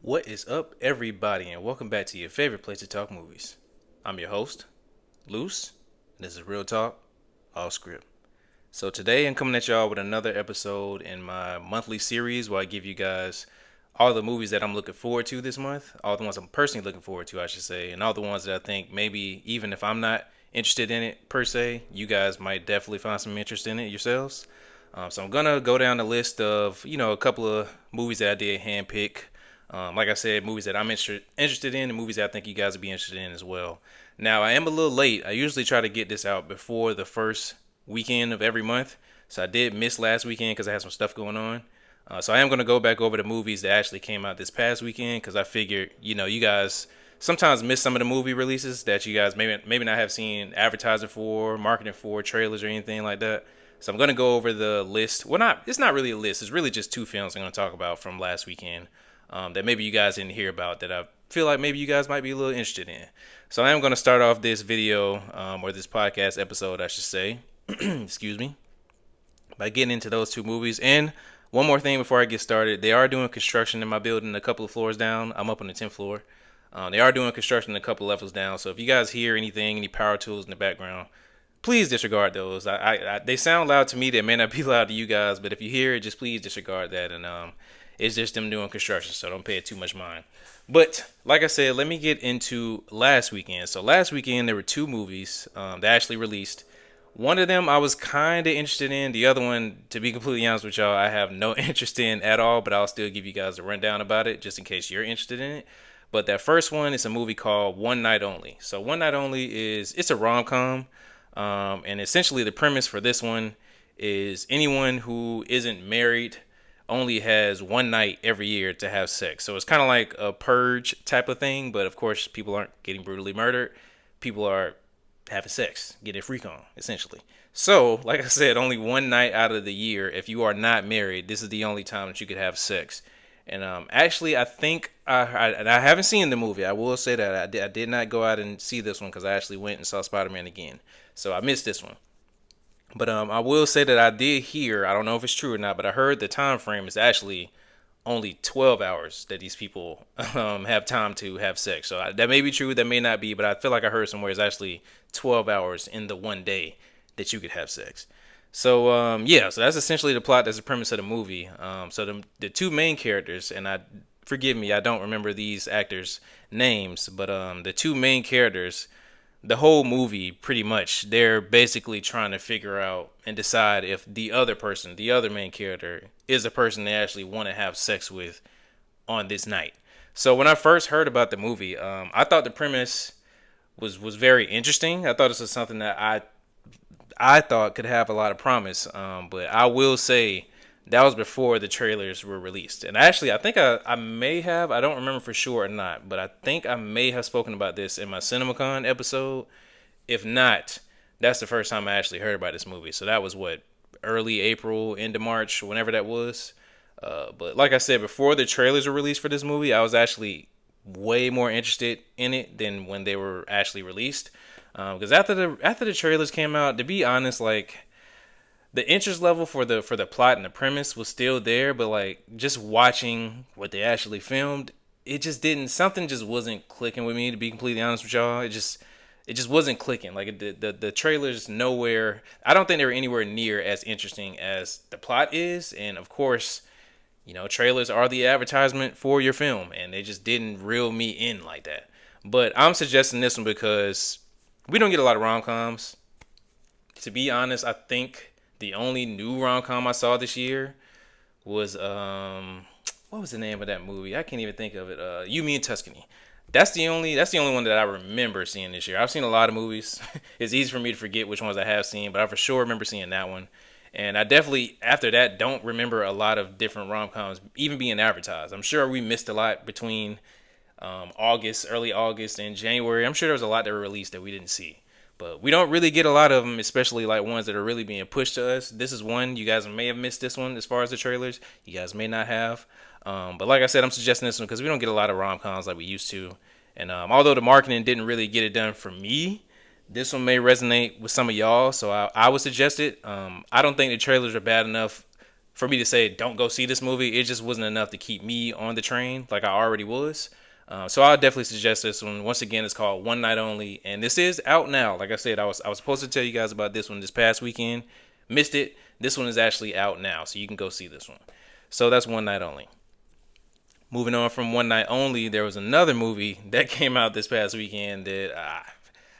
What is up, everybody, and welcome back to your favorite place to talk movies. I'm your host, Luce, and this is Real Talk, Off Script. So today I'm coming at y'all with another episode in my monthly series where I give you guys all the movies that I'm looking forward to this month, all the ones I'm personally looking forward to, I should say, and all the ones that I think maybe even if I'm not interested in it per se, you guys might definitely find some interest in it yourselves. So I'm gonna go down the list of a couple of movies that I did handpick. Like I said, movies that I'm interested in, and movies that I think you guys would be interested in as well. Now I am a little late. I usually try to get this out before the first weekend of every month, so I did miss last weekend because I had some stuff going on. So I am gonna go back over the movies that actually came out this past weekend because I figured you guys sometimes miss some of the movie releases that you guys maybe not have seen advertising for, marketing for, trailers or anything like that. So I'm gonna go over the list. Well, it's not really a list. It's really just two films I'm gonna talk about from last weekend that maybe you guys didn't hear about that I feel like maybe you guys might be a little interested in. So I am gonna start off this video or this podcast episode, I should say. Excuse me, by getting into those two movies. And one more thing before I get started, they are doing construction in my building a couple of floors down. I'm up on the 10th floor. They are doing construction a couple of levels down. So if you guys hear anything, any power tools in the background, please disregard those. They sound loud to me. They may not be loud to you guys, but if you hear it, just please disregard that. And it's just them doing construction, so don't pay it too much mind. But like I said, let me get into last weekend. So last weekend there were two movies that actually released. One of them I was kind of interested in. The other one, to be completely honest with y'all, I have no interest in at all. But I'll still give you guys a rundown about it, just in case you're interested in it. But that first one is a movie called One Night Only. So One Night Only it's a rom-com. And essentially the premise for this one is anyone who isn't married only has one night every year to have sex. So it's kind of like a purge type of thing, but of course people aren't getting brutally murdered. People are having sex, getting a freak on, essentially. So, like I said, only one night out of the year, if you are not married, this is the only time that you could have sex. And actually, I think I haven't seen the movie. I will say that I did not go out and see this one because I actually went and saw Spider-Man again. So I missed this one. But I will say that I did hear, I don't know if it's true or not, but I heard the time frame is actually only 12 hours that these people have time to have sex. So that may be true, that may not be, but I feel like I heard somewhere it's actually 12 hours in the one day that you could have sex. So yeah, so that's essentially the plot. That's the premise of the movie. So the two main characters, and forgive me, I don't remember these actors' names, but the two main characters, the whole movie pretty much they're basically trying to figure out and decide if the other person, the other main character, is a person they actually want to have sex with on this night. So when I first heard about the movie, I thought the premise was very interesting. I thought this was something that I thought could have a lot of promise. But I will say that was before the trailers were released. And actually, I think I may have, I don't remember for sure or not, but I think I may have spoken about this in my CinemaCon episode. If not, that's the first time I actually heard about this movie. So that was what, early April, end of March, whenever that was. But like I said, before the trailers were released for this movie, I was actually way more interested in it than when they were actually released. Because after the trailers came out, to be honest, like the interest level for the plot and the premise was still there, but like just watching what they actually filmed, it just didn't, something just wasn't clicking with me, to be completely honest with y'all. It just wasn't clicking. Like the trailers nowhere, I don't think they were anywhere near as interesting as the plot is. And of course, trailers are the advertisement for your film, and they just didn't reel me in like that. But I'm suggesting this one because we don't get a lot of rom-coms. To be honest, I think the only new rom-com I saw this year was what was the name of that movie? I can't even think of it. You, Me, and Tuscany. That's the only one that I remember seeing this year. I've seen a lot of movies. It's easy for me to forget which ones I have seen, but I for sure remember seeing that one. And I definitely after that don't remember a lot of different rom-coms even being advertised. I'm sure we missed a lot between early August and January. I'm sure there was a lot that were released that we didn't see. But we don't really get a lot of them, especially like ones that are really being pushed to us. This is one. You guys may have missed this one as far as the trailers. You guys may not have. But like I said, I'm suggesting this one because we don't get a lot of rom-coms like we used to. And although the marketing didn't really get it done for me, this one may resonate with some of y'all. So I would suggest it. I don't think the trailers are bad enough for me to say don't go see this movie, it just wasn't enough to keep me on the train like I already was. So I'll definitely suggest this one. Once again, it's called One Night Only, and this is out now. Like I said, I was supposed to tell you guys about this one this past weekend, missed it. This one is actually out now, so you can go see this one. So that's One Night Only. Moving on from One Night Only, there was another movie that came out this past weekend that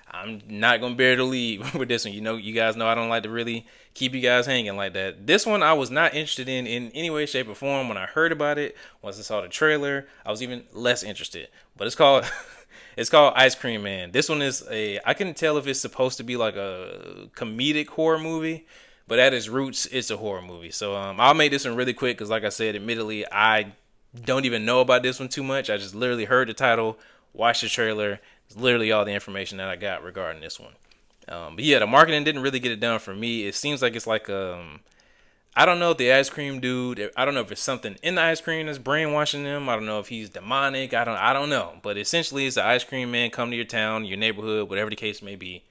I'm not gonna bear to leave with this one. You guys know I don't like to really keep you guys hanging like that. This one I was not interested in any way, shape, or form. When I heard about it, once I saw the trailer, I was even less interested. But it's called it's called Ice Cream Man. This one is I couldn't tell if it's supposed to be like a comedic horror movie, but at its roots, it's a horror movie. So I'll make this one really quick because, like I said, admittedly, I don't even know about this one too much. I just literally heard the title, watched the trailer. It's literally all the information that I got regarding this one. But yeah, the marketing didn't really get it done for me. It seems like it's like I don't know if the ice cream dude. I don't know if it's something in the ice cream that's brainwashing them. I don't know if he's demonic. I don't know. But essentially, it's the ice cream man come to your town, your neighborhood, whatever the case may be,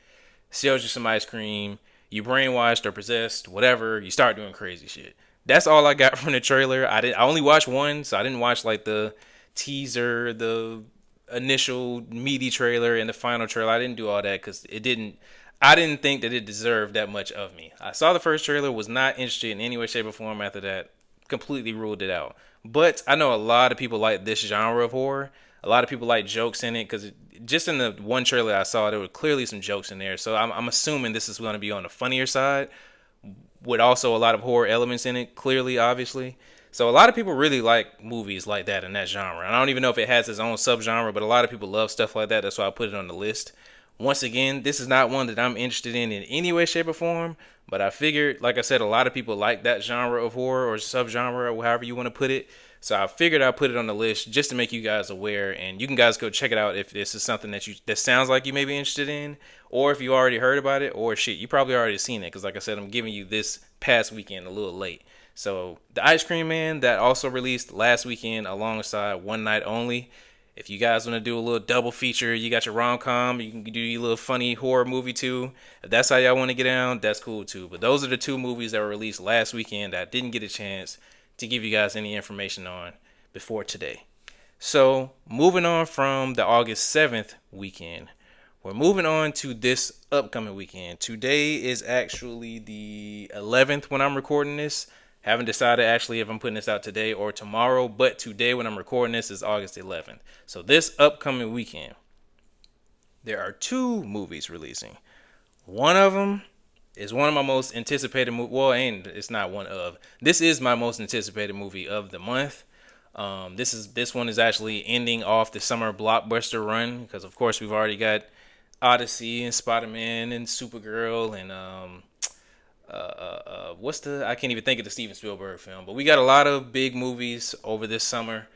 sells you some ice cream. You brainwashed or possessed, whatever. You start doing crazy shit. That's all I got from the trailer. I only watched one, so I didn't watch like the teaser, the initial meaty trailer, and the final trailer. I didn't do all that because it didn't. I didn't think that it deserved that much of me. I saw the first trailer, was not interested in any way, shape, or form. After that, completely ruled it out. But I know a lot of people like this genre of horror. A lot of people like jokes in it because just in the one trailer I saw, there were clearly some jokes in there. So I'm assuming this is going to be on the funnier side, with also a lot of horror elements in it, clearly, obviously. So a lot of people really like movies like that in that genre. And I don't even know if it has its own subgenre, but a lot of people love stuff like that. That's why I put it on the list. Once again, this is not one that I'm interested in any way, shape, or form. But I figured, like I said, a lot of people like that genre of horror or subgenre or however you want to put it. So I figured I'd put it on the list just to make you guys aware, and you can guys go check it out if this is something that sounds like you may be interested in, or if you already heard about it, or shit, you probably already seen it because, like I said, I'm giving you this past weekend a little late. So the Ice Cream Man that also released last weekend alongside One Night Only. If you guys want to do a little double feature, you got your rom-com, you can do your little funny horror movie too. If that's how y'all want to get down, that's cool too. But those are the two movies that were released last weekend that I didn't get a chance to give you guys any information on before today. So moving on from the August 7th weekend, we're moving on to this upcoming weekend. Today is actually the 11th when I'm recording this. Haven't decided actually if I'm putting this out today or tomorrow, but today when I'm recording this is August 11th. So this upcoming weekend, there are two movies releasing. One of them is one of my most anticipated movies. Well, it's not one of. This is my most anticipated movie of the month. This one is actually ending off the summer blockbuster run because of course we've already got Odyssey and Spider-Man and Supergirl and I can't even think of the Steven Spielberg film, but we got a lot of big movies over this summer.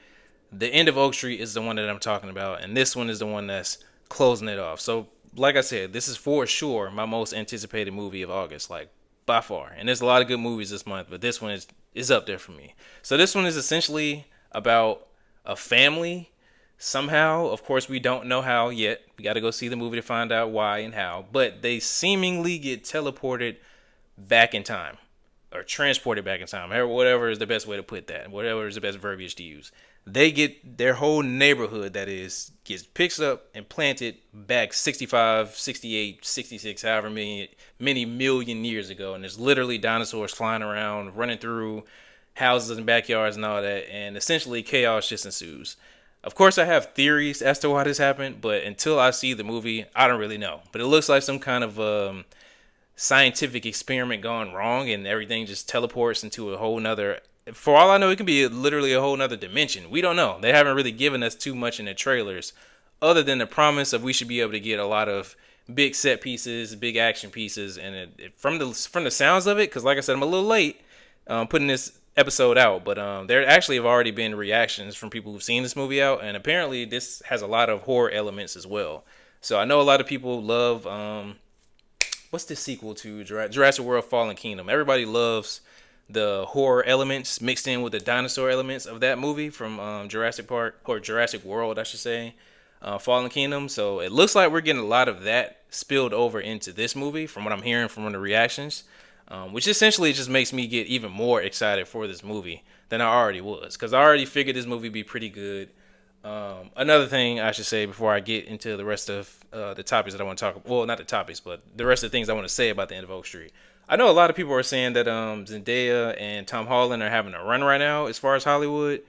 The End of Oak Street is the one that I'm talking about, and this one is the one that's closing it off. So, like I said, this is for sure my most anticipated movie of August, like by far. And there's a lot of good movies this month, but this one is up there for me. So this one is essentially about a family somehow. Of course, we don't know how yet. We got to go see the movie to find out why and how. But they seemingly get teleported back in time or transported back in time, whatever is the best way to put that, whatever is the best verbiage to use. They get their whole neighborhood gets picked up and planted back 65, 68, 66, however many million years ago, and there's literally dinosaurs flying around, running through houses and backyards and all that, and essentially chaos just ensues. Of course, I have theories as to why this happened, but until I see the movie, I don't really know. But it looks like some kind of scientific experiment gone wrong and everything just teleports into a whole nother, for all I know, it can be literally a whole nother dimension. We don't know. They haven't really given us too much in the trailers other than the promise of we should be able to get a lot of big set pieces, big action pieces. And from the sounds of it, because like I said, I'm a little late putting this episode out, but there actually have already been reactions from people who've seen this movie out, and apparently this has a lot of horror elements as well. So I know a lot of people love what's the sequel to Jurassic World Fallen Kingdom? Everybody loves the horror elements mixed in with the dinosaur elements of that movie from Jurassic Park, or Jurassic World, I should say, Fallen Kingdom. So it looks like we're getting a lot of that spilled over into this movie from what I'm hearing from the reactions. which essentially just makes me get even more excited for this movie than I already was, because I already figured this movie would be pretty good. Another thing I should say before I get into the rest of the topics that I want to talk about, well, not the topics, but the rest of the things I want to say about the end of Oak Street. I know a lot of people are saying that Zendaya and Tom Holland are having a run right now as far as Hollywood.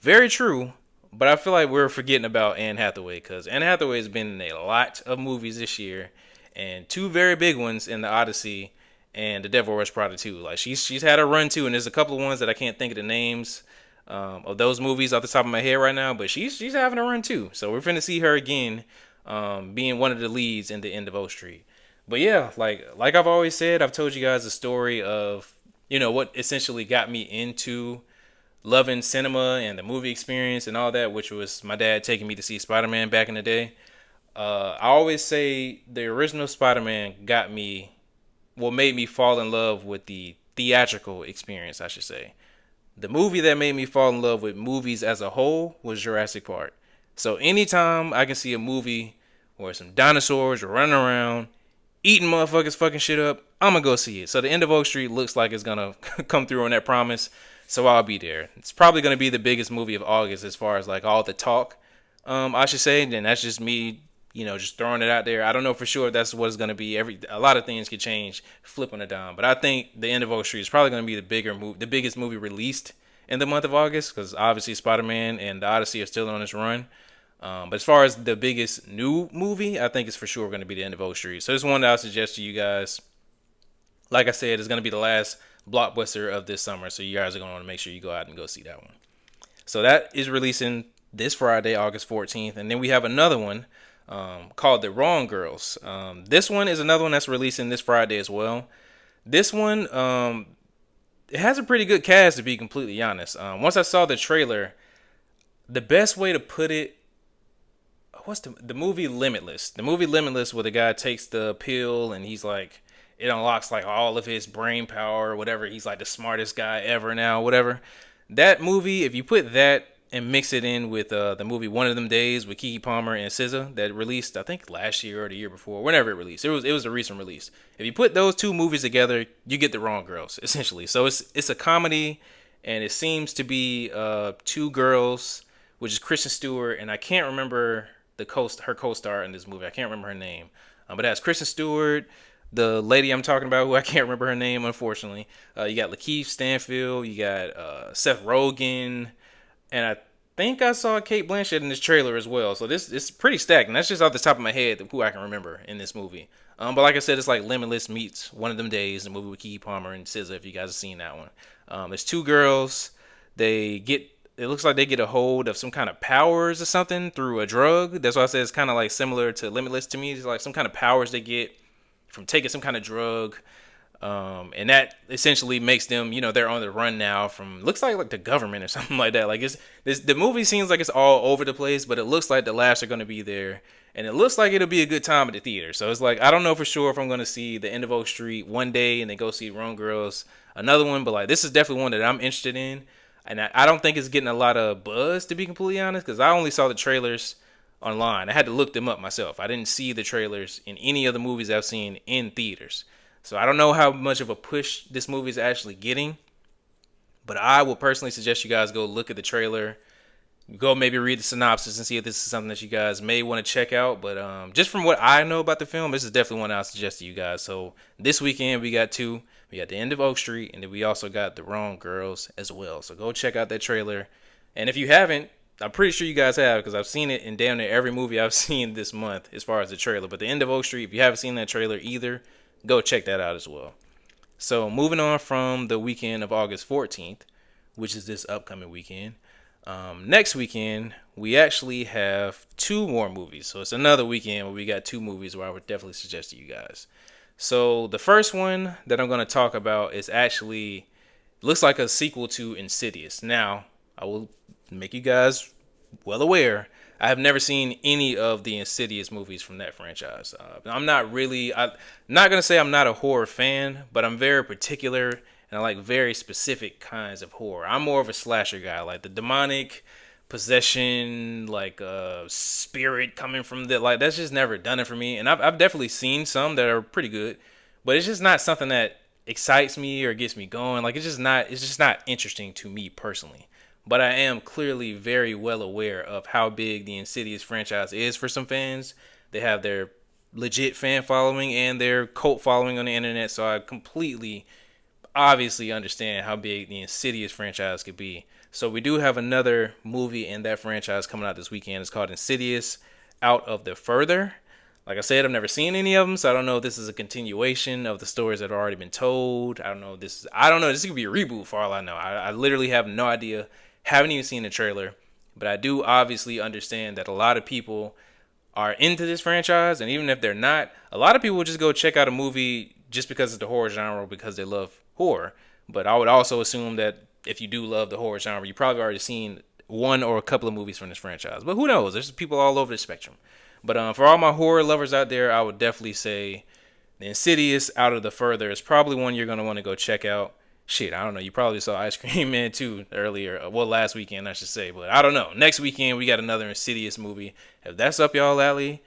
Very true, but I feel like we're forgetting about Anne Hathaway, because Anne Hathaway has been in a lot of movies this year, and two very big ones in The Odyssey and The Devil Wears Prada 2. Like she's had a run too, and there's a couple of ones that I can't think of the names of those movies off the top of my head right now, but she's having a run too. So we're finna see her again, being one of the leads in the end of O Street. But yeah, like I've always said, I've told you guys the story of what essentially got me into loving cinema and the movie experience and all that, which was my dad taking me to see Spider-Man back in the day. I always say the original Spider-Man made me fall in love with the theatrical experience, I should say. The movie that made me fall in love with movies as a whole was Jurassic Park. So anytime I can see a movie where some dinosaurs are running around, eating motherfuckers fucking shit up, I'm gonna go see it. So the end of Oak Street looks like it's gonna come through on that promise. So I'll be there. It's probably gonna be the biggest movie of August as far as like all the talk. I should say. Then that's just me, just throwing it out there. I don't know for sure if that's what it's gonna be. A lot of things could change, flipping it down. But I think the end of Oak Street is probably gonna be the biggest movie released in the month of August, because obviously Spider-Man and the Odyssey are still on its run. But as far as the biggest new movie, I think it's for sure going to be the end of Oak Street. So this one that I'll suggest to you guys, like I said, is going to be the last blockbuster of this summer. So you guys are going to want to make sure you go out and go see that one. So that is releasing this Friday, August 14th. And then we have another one called The Wrong Girls. This one is another one that's releasing this Friday as well. This one, it has a pretty good cast, to be completely honest. Once I saw the trailer, the best way to put it, what's the movie Limitless? The movie Limitless, where the guy takes the pill and he's like, it unlocks like all of his brain power or whatever. He's like the smartest guy ever now, whatever. That movie, if you put that and mix it in with the movie One of Them Days with Keke Palmer and SZA that released, I think last year or the year before, whenever it released. It was a recent release. If you put those two movies together, you get The Wrong Girls, essentially. So it's a comedy, and it seems to be two girls, which is Kristen Stewart, and I can't remember her co-star in this movie. I can't remember her name. But it has Kristen Stewart, the lady I'm talking about, who I can't remember her name, unfortunately. You got Lakeith Stanfield, you got Seth Rogen, and I think I saw Kate Blanchett in this trailer as well. So this is pretty stacked, and that's just off the top of my head who I can remember in this movie. But like I said, it's like Limitless meets One of Them Days, the movie with Keke Palmer and SZA, if you guys have seen that one. There's two girls. It looks like they get a hold of some kind of powers or something through a drug. That's why I said it's kind of like similar to Limitless to me. It's like some kind of powers they get from taking some kind of drug. And that essentially makes them, they're on the run now from, looks like the government or something like that. Like the movie seems like it's all over the place, but it looks like the laughs are going to be there. And it looks like it'll be a good time at the theater. So it's like, I don't know for sure if I'm going to see The End of Oak Street one day and then go see Wrong Girls another one. But like, this is definitely one that I'm interested in. And I don't think it's getting a lot of buzz, to be completely honest, because I only saw the trailers online. I had to look them up myself. I didn't see the trailers in any of the movies I've seen in theaters. So I don't know how much of a push this movie is actually getting. But I will personally suggest you guys go look at the trailer. Go maybe read the synopsis and see if this is something that you guys may want to check out. But just from what I know about the film, this is definitely one I'll suggest to you guys. So this weekend we got two. We got The End of Oak Street, and then we also got The Wrong Girls as well. So go check out that trailer. And if you haven't, I'm pretty sure you guys have, because I've seen it in damn near every movie I've seen this month as far as the trailer. But The End of Oak Street, if you haven't seen that trailer either, go check that out as well. So moving on from the weekend of August 14th, which is this upcoming weekend. Next weekend, we actually have two more movies. So it's another weekend where we got two movies where I would definitely suggest to you guys. So the first one that I'm going to talk about is actually, looks like a sequel to Insidious. Now, I will make you guys well aware, I have never seen any of the Insidious movies from that franchise. I'm not going to say I'm not a horror fan, but I'm very particular and I like very specific kinds of horror. I'm more of a slasher guy, like the demonic possession, like spirit coming from like that's just never done it for me. And I've definitely seen some that are pretty good, but it's just not something that excites me or gets me going. Like it's just not interesting to me personally. But I am clearly very well aware of how big the Insidious franchise is for some fans. They have their legit fan following and their cult following on the internet, so I completely obviously understand how big the Insidious franchise could be. So we do have another movie in that franchise coming out this weekend. It's called Insidious Out of the Further. Like I said, I've never seen any of them, so I don't know if this is a continuation of the stories that have already been told. I don't know. This could be a reboot for all I know. I literally have no idea. Haven't even seen the trailer, but I do obviously understand that a lot of people are into this franchise, and even if they're not, a lot of people will just go check out a movie just because it's the horror genre because they love horror. But I would also assume that if you do love the horror genre, you probably already seen one or a couple of movies from this franchise. But who knows? There's people all over the spectrum. But for all my horror lovers out there, I would definitely say the Insidious Out of the Further is probably one you're going to want to go check out. Shit, I don't know. You probably saw Ice Cream Man 2 earlier. Well, last weekend, I should say. But I don't know. Next weekend, we got another Insidious movie. If that's up y'all alley,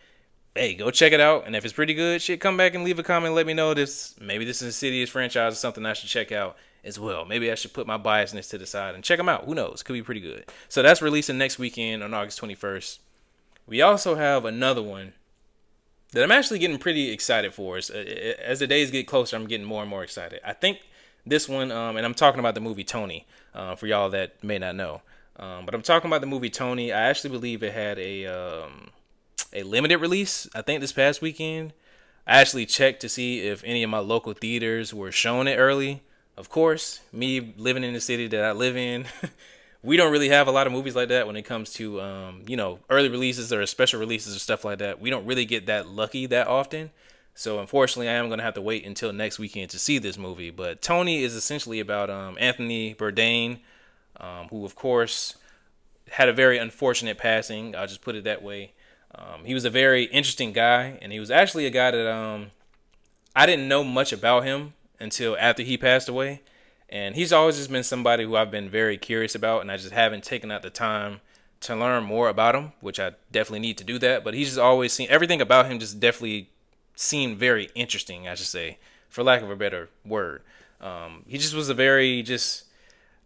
hey, go check it out. And if it's pretty good, shit, come back and leave a comment and let me know maybe this Insidious franchise is something I should check out as well. Maybe I should put my biasness to the side and check them out. Who knows? Could be pretty good. So that's releasing next weekend on August 21st. We also have another one that I'm actually getting pretty excited for. As the days get closer, I'm getting more and more excited. I think this one, and I'm talking about the movie Tony, for y'all that may not know. But I'm talking about the movie Tony. I actually believe it had a limited release, I think this past weekend. I actually checked to see if any of my local theaters were showing it early. Of course, me living in the city that I live in, we don't really have a lot of movies like that when it comes to early releases or special releases or stuff like that. We don't really get that lucky that often. So unfortunately, I am going to have to wait until next weekend to see this movie. But Tony is essentially about Anthony Bourdain, who of course had a very unfortunate passing. I'll just put it that way. He was a very interesting guy, and he was actually a guy that I didn't know much about him until after he passed away. And he's always just been somebody who I've been very curious about, and I just haven't taken out the time to learn more about him, which I definitely need to do that. But he's just always seen everything about him just definitely seemed very interesting, I should say, for lack of a better word. He just was a very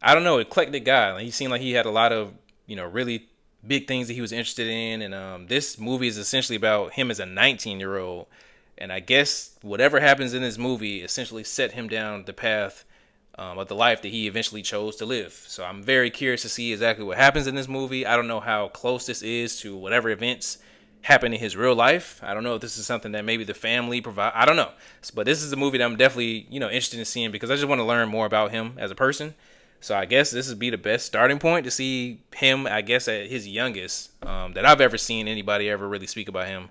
I don't know, eclectic guy. Like, he seemed like he had a lot of, really big things that he was interested in. And this movie is essentially about him as a 19-year-old. And I guess whatever happens in this movie essentially set him down the path of the life that he eventually chose to live. So I'm very curious to see exactly what happens in this movie. I don't know how close this is to whatever events happen in his real life. I don't know if this is something that maybe the family provide. I don't know. But this is a movie that I'm definitely, interested in seeing because I just want to learn more about him as a person. So I guess this would be the best starting point to see him, I guess, at his youngest that I've ever seen anybody ever really speak about him.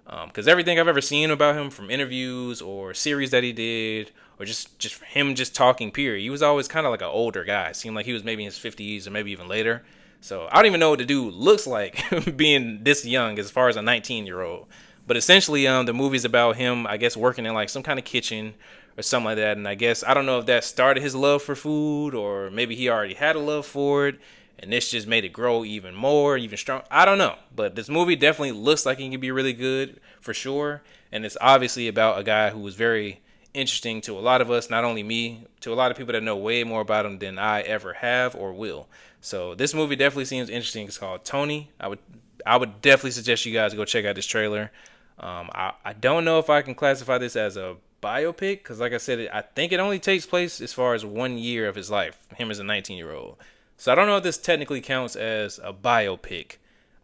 Because everything I've ever seen about him from interviews or series that he did or just him just talking, period, he was always kind of like an older guy. It seemed like he was maybe in his 50s or maybe even later. So I don't even know what the dude looks like being this young as far as a 19-year-old. But essentially, the movie's about him, I guess, working in like some kind of kitchen or something like that. And I guess, I don't know if that started his love for food or maybe he already had a love for it. And this just made it grow even more, even stronger. I don't know. But this movie definitely looks like it can be really good for sure. And it's obviously about a guy who was very interesting to a lot of us, not only me, to a lot of people that know way more about him than I ever have or will. So this movie definitely seems interesting. It's called Tony. I would definitely suggest you guys go check out this trailer. I don't know if I can classify this as a biopic because, like I said, I think it only takes place as far as 1 year of his life, him as a 19-year-old. So I don't know if this technically counts as a biopic,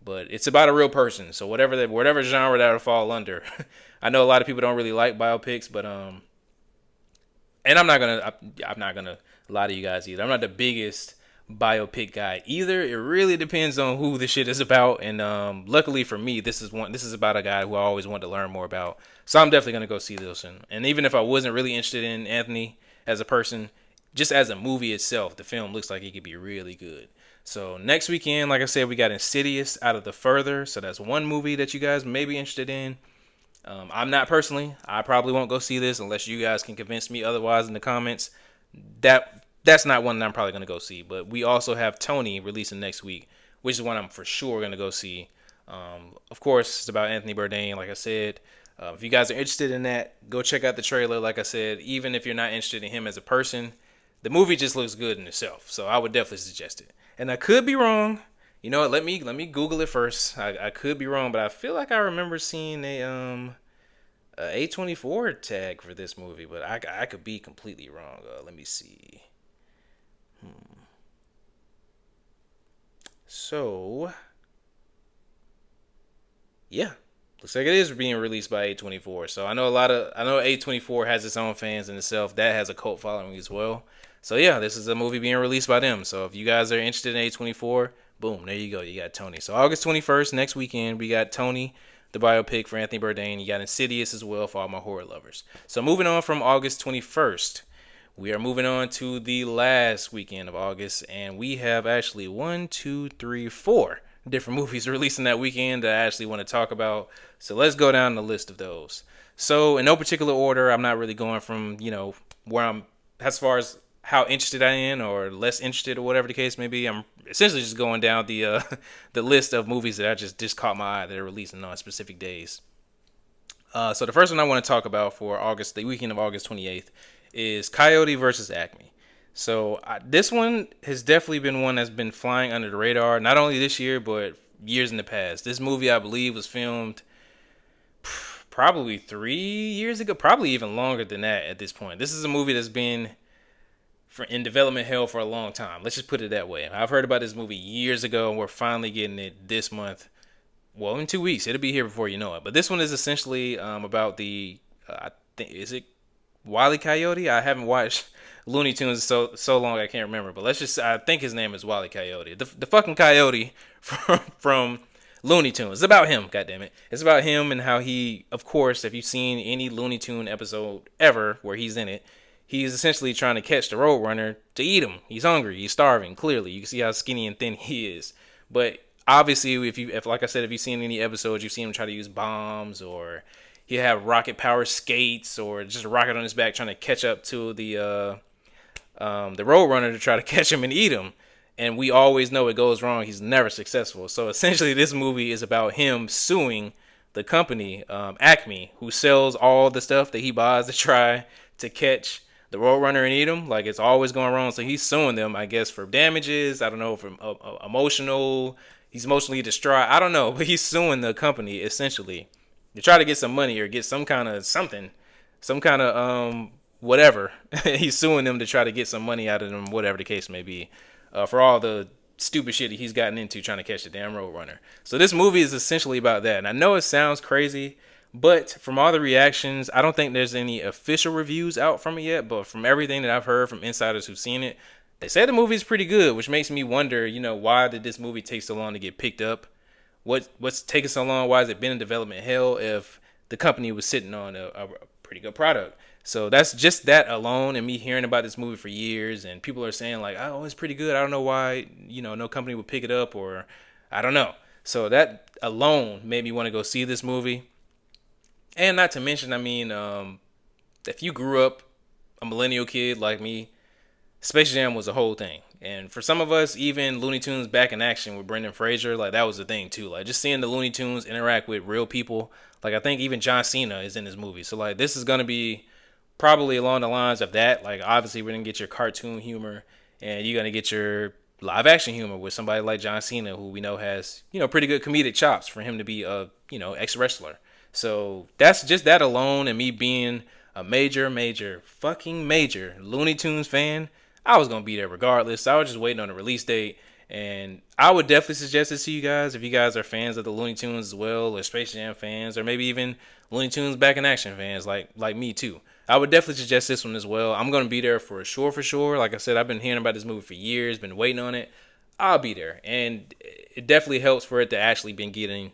but it's about a real person. So whatever genre that'll fall under. I know a lot of people don't really like biopics, but and I'm not gonna lie to you guys either. I'm not the biggest biopic guy either. It really depends on who the shit is about. And luckily for me, this is about a guy who I always wanted to learn more about. So I'm definitely gonna go see this one. And even if I wasn't really interested in Anthony as a person, just as a movie itself, the film looks like it could be really good. So next weekend, like I said, we got Insidious Out of the Further. So that's one movie that you guys may be interested in. I'm not personally. I probably won't go see this unless you guys can convince me otherwise in the comments. That's not one that I'm probably going to go see. But we also have Tony releasing next week, which is one I'm for sure going to go see. Of course, it's about Anthony Bourdain, like I said. If you guys are interested in that, go check out the trailer. Like I said, even if you're not interested in him as a person, the movie just looks good in itself. So I would definitely suggest it. And I could be wrong. You know what? Let me Google it first. I could be wrong, but I feel like I remember seeing a A24 tag for this movie, but I could be completely wrong. Let me see. So yeah, looks like it is being released by A24. So I know A24 has its own fans in itself. That has a cult following as well. So yeah, this is a movie being released by them. So if you guys are interested in A24, boom, there you go. You got Tony. So August 21st, next weekend, we got Tony, the biopic for Anthony Bourdain. You got Insidious as well for all my horror lovers. So moving on from August 21st, we are moving on to the last weekend of August, and we have actually one, two, three, four different movies releasing that weekend that I actually want to talk about. So let's go down the list of those. So in no particular order, I'm not really going from, where I'm as far as how interested I am or less interested or whatever the case may be. I'm essentially just going down the the list of movies that I just caught my eye that are releasing on specific days. So the first one I want to talk about for August, the weekend of August 28th, is Coyote versus Acme. So this one has definitely been one that's been flying under the radar, not only this year but years in the past. This movie, I believe, was filmed probably 3 years ago, probably even longer than that at this point. This is a movie that's been in development hell for a long time. Let's just put it that way. I've heard about this movie years ago, and we're finally getting it this month. Well, in 2 weeks, it'll be here before you know it. But this one is essentially about the I think is it Wile E. Coyote? I haven't watched Looney Tunes so long I can't remember. But I think his name is Wile E. Coyote. The fucking coyote from Looney Tunes. It's about him, goddammit. It's about him and how he, of course, if you've seen any Looney Tune episode ever where he's in it, he's essentially trying to catch the Roadrunner to eat him. He's hungry. He's starving. Clearly, you can see how skinny and thin he is. But obviously, if like I said, if you've seen any episodes, you've seen him try to use bombs, or he have rocket power skates, or just a rocket on his back trying to catch up to the Roadrunner to try to catch him and eat him. And we always know it goes wrong. He's never successful. So essentially, this movie is about him suing the company, Acme, who sells all the stuff that he buys to try to catch the Roadrunner and eat him. Like, it's always going wrong. So he's suing them, I guess, for damages. I don't know, from emotional. He's emotionally distraught. I don't know, but he's suing the company essentially to try to get some money or get some kind of something, some kind of whatever. He's suing them to try to get some money out of them, whatever the case may be, for all the stupid shit he's gotten into trying to catch the damn Roadrunner. So this movie is essentially about that. And I know it sounds crazy, but from all the reactions, I don't think there's any official reviews out from it yet. But from everything that I've heard from insiders who've seen it, they say the movie is pretty good, which makes me wonder, why did this movie take so long to get picked up? What's taking so long? Why has it been in development hell if the company was sitting on a pretty good product? So that's just that alone, and me hearing about this movie for years, and people are saying like, "Oh, it's pretty good." I don't know why, no company would pick it up, or I don't know. So that alone made me want to go see this movie. And not to mention, I mean, if you grew up a millennial kid like me, Space Jam was a whole thing. And for some of us, even Looney Tunes back in action with Brendan Fraser, like that was a thing too. Like just seeing the Looney Tunes interact with real people. Like I think even John Cena is in this movie. So like this is gonna be probably along the lines of that. Like obviously we're gonna get your cartoon humor and you're gonna get your live action humor with somebody like John Cena, who we know has, pretty good comedic chops for him to be a, ex wrestler. So that's just that alone, and me being a major fucking major Looney Tunes fan, I was gonna be there regardless. I was just waiting on the release date, and I would definitely suggest this to you guys if you guys are fans of the Looney Tunes as well, or Space Jam fans, or maybe even Looney Tunes back in action fans like me too. I would definitely suggest this one as well. I'm gonna be there for sure. Like I said, I've been hearing about this movie for years, been waiting on it. I'll be there, and it definitely helps for it to actually been getting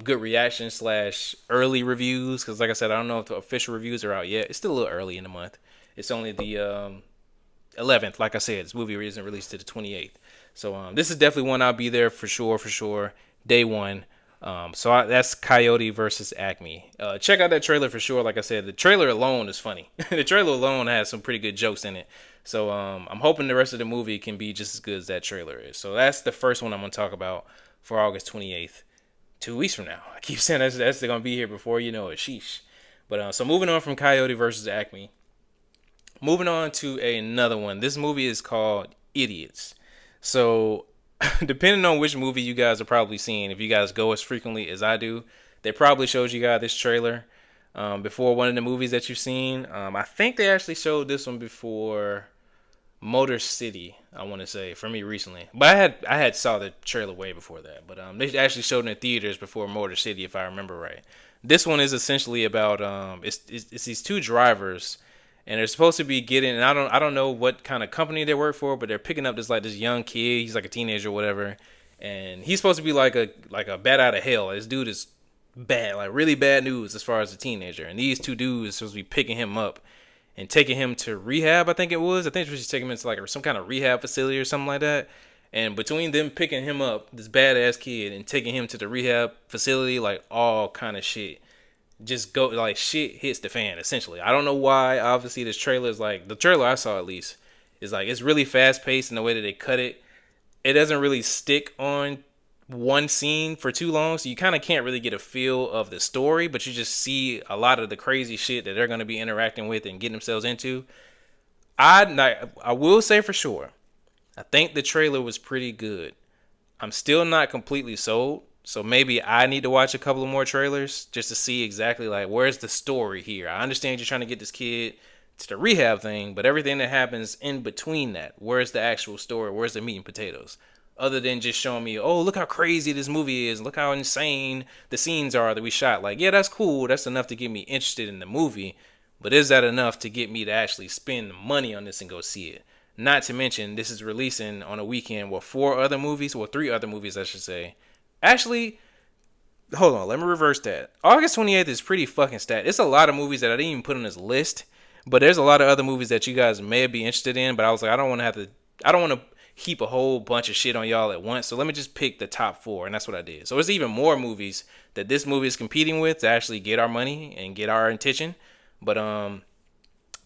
good reactions / early reviews. Because like I said, I don't know if the official reviews are out yet. It's still a little early in the month. It's only the 11th. Like I said, this movie isn't released to the 28th. So this is definitely one I'll be there for sure. Day one. That's Coyote versus Acme. Check out that trailer for sure. Like I said, the trailer alone is funny. The trailer alone has some pretty good jokes in it. So I'm hoping the rest of the movie can be just as good as that trailer is. So that's the first one I'm going to talk about for August 28th. 2 weeks from now. I keep saying that's gonna be here before you know it. Sheesh. But so moving on from Coyote versus Acme, moving on to another one. This movie is called Idiots. So depending on which movie you guys are probably seeing, if you guys go as frequently as I do, they probably showed you guys this trailer before one of the movies that you've seen. I think they actually showed this one before Motor City, I want to say, for me recently. But I had saw the trailer way before that. But they actually showed it in theaters before Motor City, if I remember right. This one is essentially about it's these two drivers, and they're supposed to be getting. And I don't know what kind of company they work for, but they're picking up this young kid. He's like a teenager or whatever, and he's supposed to be like a bat out of hell. This dude is bad, like really bad news as far as a teenager. And these two dudes are supposed to be picking him up and taking him to rehab. I think it was. I think we should take him into like some kind of rehab facility or something like that. And between them picking him up, this badass kid, and taking him to the rehab facility, like all kind of shit just go like shit hits the fan essentially. I don't know why. Obviously, this trailer is like the trailer I saw at least is like it's really fast paced in the way that they cut it. It doesn't really stick on one scene for too long, so you kind of can't really get a feel of the story, but you just see a lot of the crazy shit that they're going to be interacting with and getting themselves into. I will say for sure, I think the trailer was pretty good. I'm still not completely sold, so maybe I need to watch a couple of more trailers just to see exactly like where's the story here. I understand you're trying to get this kid to the rehab thing, but everything that happens in between that, where's the actual story? Where's the meat and potatoes? Other than just showing me, oh, look how crazy this movie is, look how insane the scenes are that we shot. Like, yeah, that's cool. That's enough to get me interested in the movie. But is that enough to get me to actually spend money on this and go see it? Not to mention, this is releasing on a weekend with three other movies, I should say. Actually, hold on, let me reverse that. August 28th is pretty fucking stat. It's a lot of movies that I didn't even put on this list, but there's a lot of other movies that you guys may be interested in, but I was like, I don't want to heap a whole bunch of shit on y'all at once, so let me just pick the top four, and that's what I did. So there's even more movies that this movie is competing with to actually get our money and get our attention. But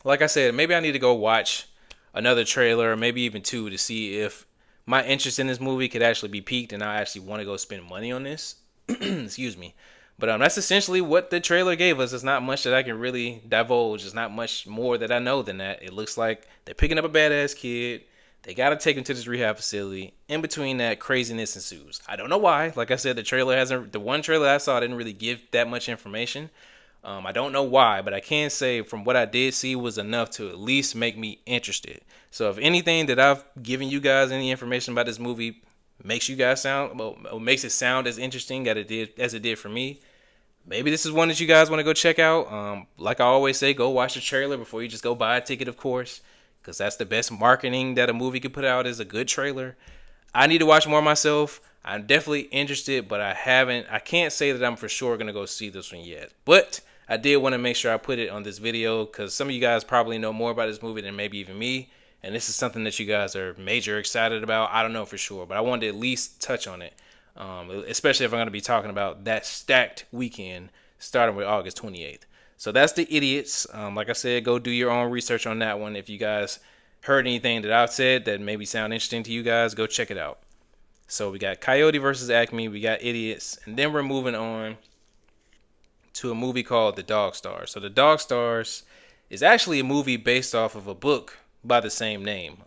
like I said, maybe I need to go watch another trailer, or maybe even two, to see if my interest in this movie could actually be piqued and I actually want to go spend money on this. Excuse me. But that's essentially what the trailer gave us. It's not much that I can really divulge. It's not much more that I know than that. It looks like they're picking up a badass kid. They got to take him to this rehab facility. In between that, craziness ensues. I don't know why. Like I said, the one trailer I saw didn't really give that much information. I don't know why, but I can say from what I did see was enough to at least make me interested. So if anything that I've given you guys any information about this movie makes makes it sound as interesting as it did for me, maybe this is one that you guys want to go check out. Like I always say, go watch the trailer before you just go buy a ticket, of course, because that's the best marketing that a movie could put out is a good trailer. I need to watch more myself. I'm definitely interested, but I can't say that I'm for sure going to go see this one yet. But I did want to make sure I put it on this video because some of you guys probably know more about this movie than maybe even me. And this is something that you guys are major excited about. I don't know for sure, but I wanted to at least touch on it. Especially if I'm going to be talking about that stacked weekend starting with August 28th. So that's The Idiots. Like I said, go do your own research on that one. If you guys heard anything that I've said that maybe sound interesting to you guys, go check it out. So we got Coyote versus Acme, we got Idiots, and then we're moving on to a movie called The Dog Stars. So The Dog Stars is actually a movie based off of a book by the same name.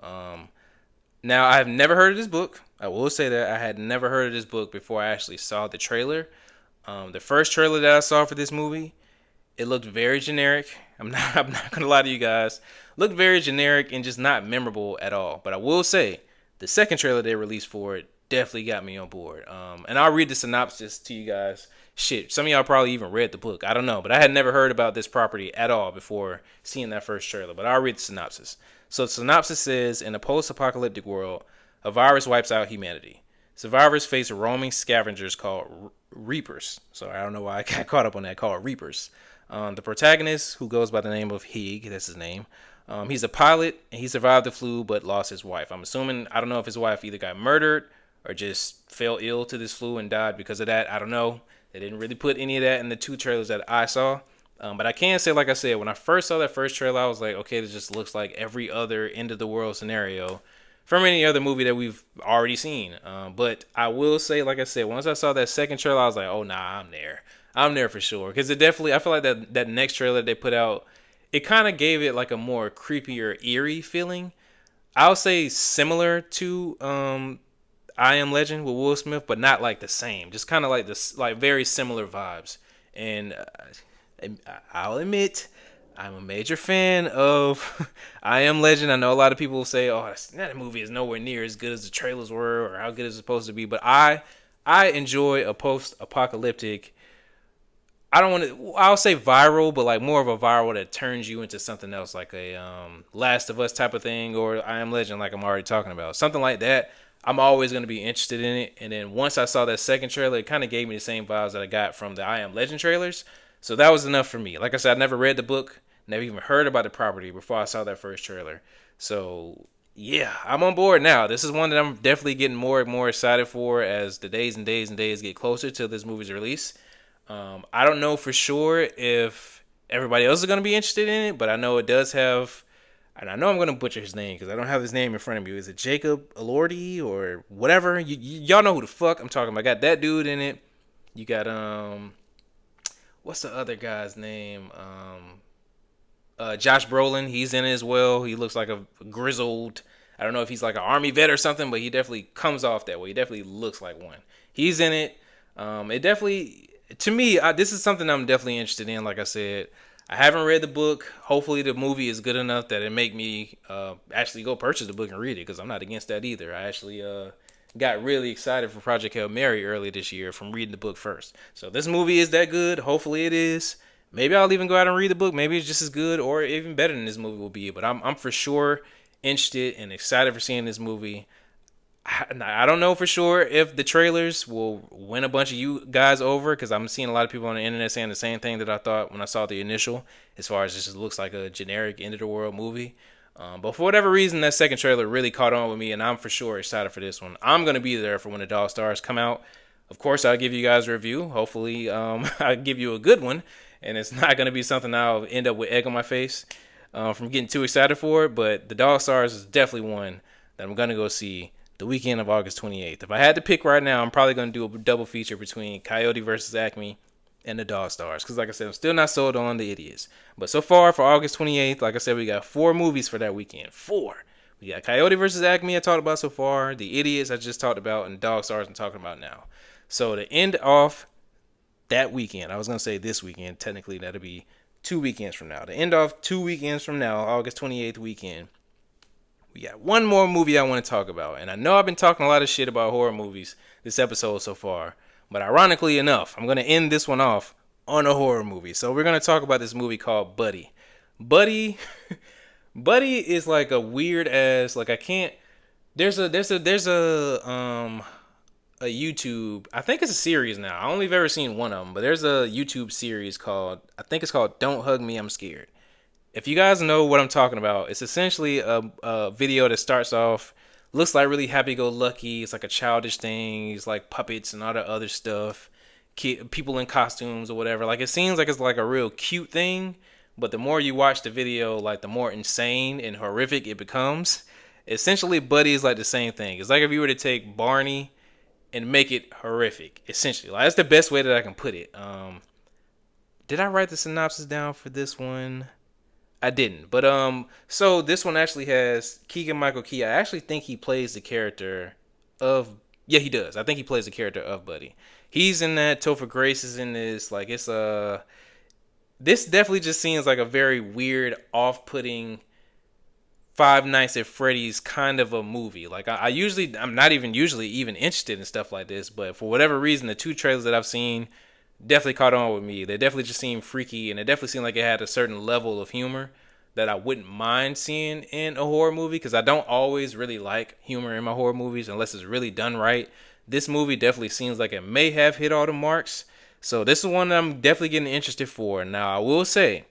Now, I've never heard of this book. I will say that I had never heard of this book before I actually saw the trailer. The first trailer that I saw for this movie, it looked very generic. I'm not gonna lie to you guys. Looked very generic and just not memorable at all. But I will say, the second trailer they released for it definitely got me on board. And I'll read the synopsis to you guys. Shit, some of y'all probably even read the book. I don't know, but I had never heard about this property at all before seeing that first trailer. But I'll read the synopsis. So the synopsis says, in a post-apocalyptic world, a virus wipes out humanity. Survivors face roaming scavengers called Reapers. So I don't know why I got caught up on that, called Reapers. The protagonist, who goes by the name of Hig, that's his name. He's a pilot, and he survived the flu, but lost his wife. I don't know if his wife either got murdered or just fell ill to this flu and died because of that. I don't know. They didn't really put any of that in the two trailers that I saw. But I can say, like I said, when I first saw that first trailer, I was like, okay, this just looks like every other end of the world scenario from any other movie that we've already seen. But I will say, like I said, once I saw that second trailer, I was like, oh nah, I'm there for sure. Because it definitely, I feel like that next trailer they put out, it kind of gave it like a more creepy or eerie feeling. I'll say similar to I Am Legend with Will Smith, but not like the same. Just kind of like this, like very similar vibes. And I'll admit, I'm a major fan of I Am Legend. I know a lot of people will say, "Oh, that movie is nowhere near as good as the trailers were, or how good it's supposed to be." But I enjoy a post-apocalyptic. I don't want to. I'll say viral, but like more of a viral that turns you into something else, like a Last of Us type of thing, or I Am Legend, like I'm already talking about, something like that. I'm always going to be interested in it. And then once I saw that second trailer, it kind of gave me the same vibes that I got from the I Am Legend trailers. So that was enough for me. Like I said, I never read the book, never even heard about the property before I saw that first trailer. So yeah, I'm on board now. This is one that I'm definitely getting more and more excited for as the days and days and days get closer to this movie's release. I don't know for sure if everybody else is going to be interested in it, but I know it does have, and I know I'm going to butcher his name because I don't have his name in front of me. Is it Jacob Elordi or whatever? Y'all know who the fuck I'm talking about. I got that dude in it. You got what's the other guy's name? Josh Brolin. He's in it as well. He looks like a grizzled. I don't know if he's like an army vet or something, but he definitely comes off that way. He definitely looks like one. He's in it. It definitely, to me, this is something I'm definitely interested in. Like I said, I haven't read the book. Hopefully, the movie is good enough that it make me actually go purchase the book and read it, because I'm not against that either. I actually got really excited for Project Hail Mary earlier this year from reading the book first. So this movie is that good. Hopefully, it is. Maybe I'll even go out and read the book. Maybe it's just as good or even better than this movie will be. But I'm for sure interested and excited for seeing this movie. I don't know for sure if the trailers will win a bunch of you guys over, because I'm seeing a lot of people on the internet saying the same thing that I thought when I saw the initial, as far as it just looks like a generic end of the world movie. But for whatever reason, that second trailer really caught on with me, and I'm for sure excited for this one. I'm going to be there for when the Dog Stars come out. Of course, I'll give you guys a review. Hopefully, I'll give you a good one, and it's not going to be something I'll end up with egg on my face from getting too excited for it. But the Dog Stars is definitely one that I'm going to go see the weekend of August 28th. If I had to pick right now, I'm probably going to do a double feature between Coyote versus Acme and the Dog Stars, because like I said, I'm still not sold on the Idiots. But so far for August 28th, like I said, we got 4 movies for that weekend. 4. We got Coyote versus Acme I talked about so far, the Idiots I just talked about, and Dog Stars I'm talking about now. So to end off that weekend, I was going to say this weekend, technically that'll be 2 weekends from now. To end off 2 weekends from now, August 28th weekend, we got one more movie I want to talk about. And I know I've been talking a lot of shit about horror movies this episode so far, but ironically enough, I'm going to end this one off on a horror movie. So we're going to talk about this movie called Buddy. Buddy is like a weird ass, like I can't, there's a YouTube, I think it's a series now. I only have ever seen one of them, but there's a YouTube series called, I think it's called Don't Hug Me, I'm Scared. If you guys know what I'm talking about, it's essentially a video that starts off, looks like really happy-go-lucky. It's like a childish thing. It's like puppets and all the other stuff. People in costumes or whatever. Like, it seems like it's like a real cute thing, but the more you watch the video, like the more insane and horrific it becomes. Essentially, Buddy is like the same thing. It's like if you were to take Barney and make it horrific, essentially. Like, that's the best way that I can put it. Did I write the synopsis down for this one? I didn't, but so this one actually has Keegan-Michael Key. I actually think he plays the character of, yeah, he does. I think he plays the character of Buddy. He's in that. Topher Grace is in this. Like, it's this definitely just seems like a very weird, off-putting Five Nights at Freddy's kind of a movie. Like, I'm not even usually even interested in stuff like this, but for whatever reason, the 2 trailers that I've seen definitely caught on with me. They definitely just seemed freaky, and it definitely seemed like it had a certain level of humor that I wouldn't mind seeing in a horror movie, because I don't always really like humor in my horror movies unless it's really done right. This movie definitely seems like it may have hit all the marks. So this is one that I'm definitely getting interested for. Now, I will say,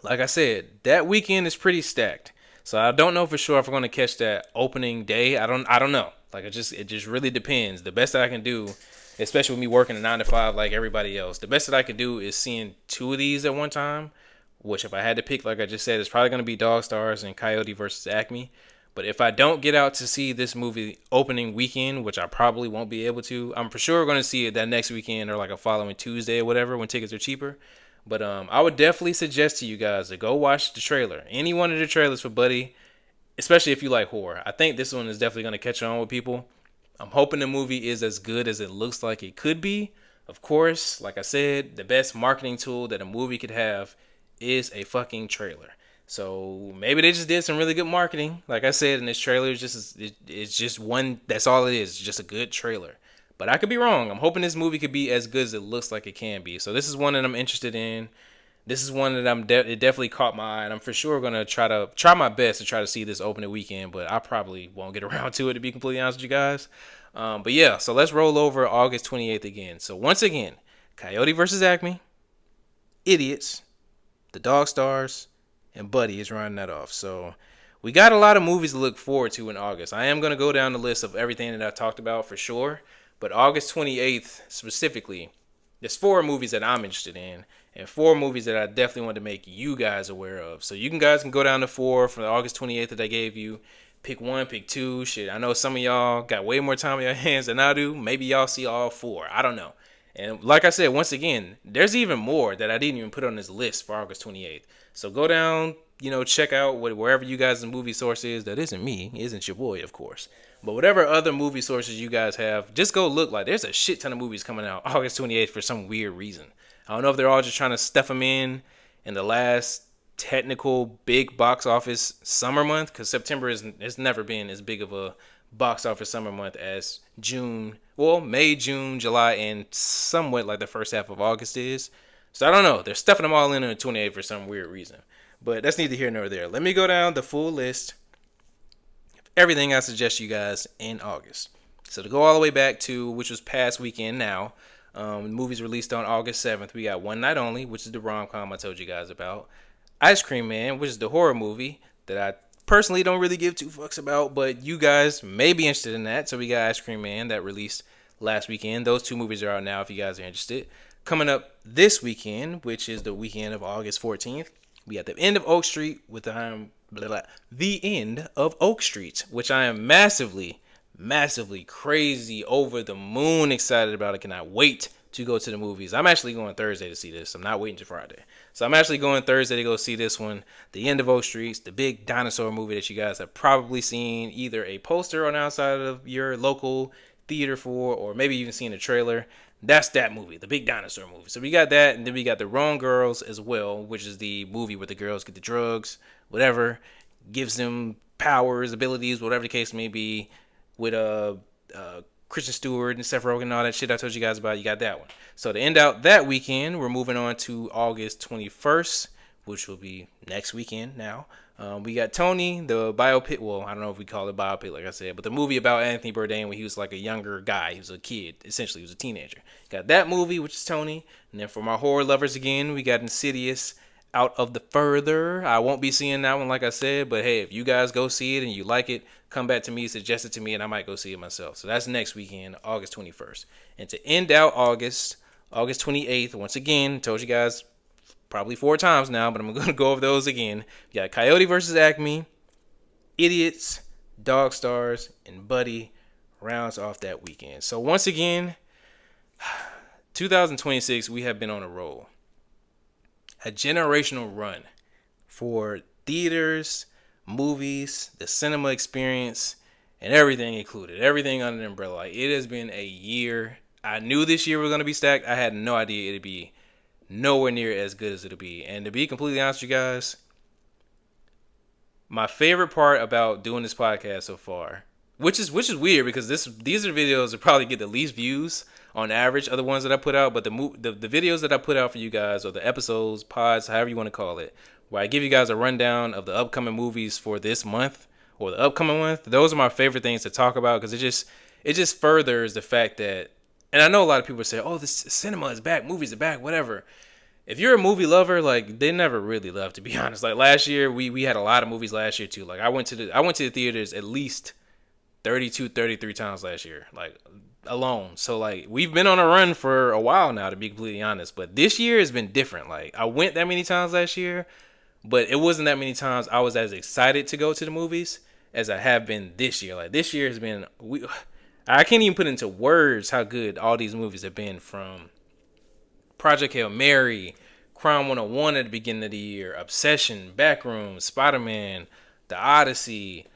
like I said, that weekend is pretty stacked. So I don't know for sure if we're going to catch that opening day. I don't know. Like, it just really depends. The best that I can do, especially with me working a 9 to 5 like everybody else, the best that I could do is seeing 2 of these at one time, which if I had to pick, like I just said, it's probably going to be Dog Stars and Coyote versus Acme. But if I don't get out to see this movie opening weekend, which I probably won't be able to, I'm for sure going to see it that next weekend or like a following Tuesday or whatever when tickets are cheaper. But I would definitely suggest to you guys to go watch the trailer. Any one of the trailers for Buddy, especially if you like horror. I think this one is definitely going to catch on with people. I'm hoping the movie is as good as it looks like it could be. Of course, like I said, the best marketing tool that a movie could have is a fucking trailer. So maybe they just did some really good marketing. Like I said, in this trailer, it's just one. That's all it is. It's just a good trailer. But I could be wrong. I'm hoping this movie could be as good as it looks like it can be. So this is one that I'm interested in. This is one that it definitely caught my eye, and I'm for sure gonna try my best to try to see this opening weekend. But I probably won't get around to it, to be completely honest with you guys. But yeah, so let's roll over August 28th again. So once again, Coyote versus Acme, Idiots, The Dog Stars, and Buddy is running that off. So we got a lot of movies to look forward to in August. I am gonna go down the list of everything that I talked about for sure. But August 28th specifically, there's 4 movies that I'm interested in, and 4 movies that I definitely want to make you guys aware of. So you guys can go down to 4 from the August 28th that I gave you. Pick 1, pick 2. Shit, I know some of y'all got way more time in your hands than I do. Maybe y'all see all 4. I don't know. And like I said, once again, there's even more that I didn't even put on this list for August 28th. So go down, check out wherever you guys' movie source is. That isn't me. Isn't your boy, of course. But whatever other movie sources you guys have, just go look. Like, there's a shit ton of movies coming out August 28th for some weird reason. I don't know if they're all just trying to stuff them in the last technical big box office summer month, because September has never been as big of a box office summer month as June. Well, May, June, July, and somewhat like the first half of August is. So I don't know. They're stuffing them all in on the 28th for some weird reason. But that's neither here nor there. Let me go down the full list of everything I suggest you guys in August. So to go all the way back to, which was past weekend now, movies released on August 7th. We got One Night Only, which is the rom-com I told you guys about. Ice Cream Man, which is the horror movie that I personally don't really give 2 fucks about, but you guys may be interested in that. So we got Ice Cream Man that released last weekend. Those 2 movies are out now if you guys are interested. Coming up this weekend, which is the weekend of August 14th, we got The End of Oak Street with The End of Oak Street, which I am massively crazy over the moon excited about. I cannot wait to go to the movies. I'm actually going Thursday to see this. I'm not waiting till Friday. So I'm actually going Thursday to go see this one. The End of Oak Street, the big dinosaur movie that you guys have probably seen either a poster on the outside of your local theater for, or maybe even seen a trailer. That's that movie, the big dinosaur movie. So we got that, and then we got The Wrong Girls as well, which is the movie where the girls get the drugs, whatever, gives them powers, abilities, whatever the case may be, with Kristen Stewart and Seth Rogen and all that shit I told you guys about. You got that one. So to end out that weekend, we're moving on to August 21st, which will be next weekend now. We got Tony, the biopic. Well, I don't know if we call it biopic, like I said, but the movie about Anthony Bourdain when he was like a younger guy. He was a kid, essentially. He was a teenager. Got that movie, which is Tony. And then for my horror lovers again, we got Insidious, Out of the Further. I won't be seeing that one, like I said, but hey, if you guys go see it and you like it, come back to me, suggest it to me, and I might go see it myself. So that's next weekend, August 21st. And to end out August 28th, once again, told you guys probably 4 times now, but I'm going to go over those again. You got Coyote versus Acme, Idiots, Dog Stars, and Buddy rounds off that weekend. So once again, 2026, we have been on a roll. A generational run for theaters, movies, the cinema experience, and everything included. Everything under the umbrella. Like, it has been a year. I knew this year was going to be stacked. I had no idea it'd be nowhere near as good as it'll be. And to be completely honest with you guys, my favorite part about doing this podcast so far, which is weird because these are videos that probably get the least views on average of the ones that I put out, but the videos that I put out for you guys, or the episodes, pods, however you want to call it, where I give you guys a rundown of the upcoming movies for this month or the upcoming month, those are my favorite things to talk about because it just furthers the fact that, and I know a lot of people say, oh, the cinema is back, movies are back, whatever. If you're a movie lover, like, they never really left, to be honest. Like, last year, we had a lot of movies last year, too. Like, I went to the theaters at least 32, 33 times last year, like, alone. So, like, we've been on a run for a while now, to be completely honest. But this year has been different. Like, I went that many times last year, but it wasn't that many times I was as excited to go to the movies. as I have been this year. Like this year has been I can't even put into words how good all these movies have been, from Project Hail Mary, Crime 101 at the beginning of the year, Obsession, Backrooms, Spider-Man, The Odyssey,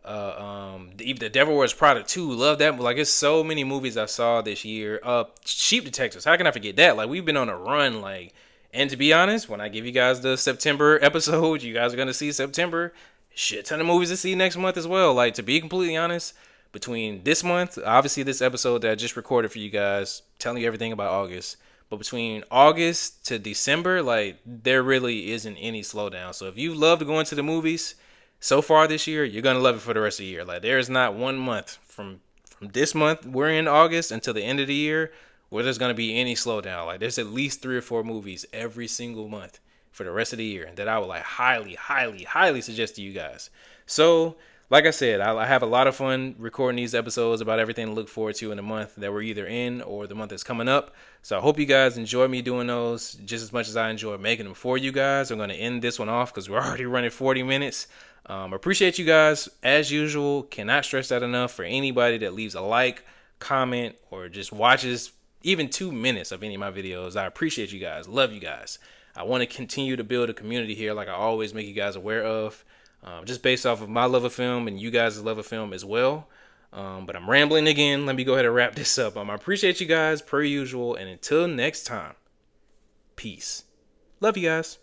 even The Devil Wears Prada 2. Love that. Like, it's so many movies I saw this year. Sheep Detectives. How can I forget that? Like, we've been on a run. Like, and to be honest, when I give you guys the September episode, you guys are gonna see September. Shit ton of movies to see next month as well. Like, to be completely honest, between this month, obviously this episode that I just recorded for you guys, telling you everything about August, but between August to December, like, there really isn't any slowdown. So if you love to go into the movies so far this year, you're gonna love it for the rest of the year. Like, there is not one month from this month we're in August until the end of the year where there's gonna be any slowdown. Like, there's at least 3 or 4 movies every single month for the rest of the year that I would like highly, highly, highly suggest to you guys. So, like I said, I have a lot of fun recording these episodes about everything to look forward to in the month that we're either in or the month that's coming up. So I hope you guys enjoy me doing those just as much as I enjoy making them for you guys. I'm going to end this one off because we're already running 40 minutes. Appreciate you guys as usual. Cannot stress that enough. For anybody that leaves a like, comment, or just watches even 2 minutes of any of my videos, I appreciate you guys. Love you guys. I want to continue to build a community here like I always make you guys aware of. Just based off of my love of film and you guys' love of film as well. But I'm rambling again. Let me go ahead and wrap this up. I appreciate you guys per usual. And until next time, peace. Love you guys.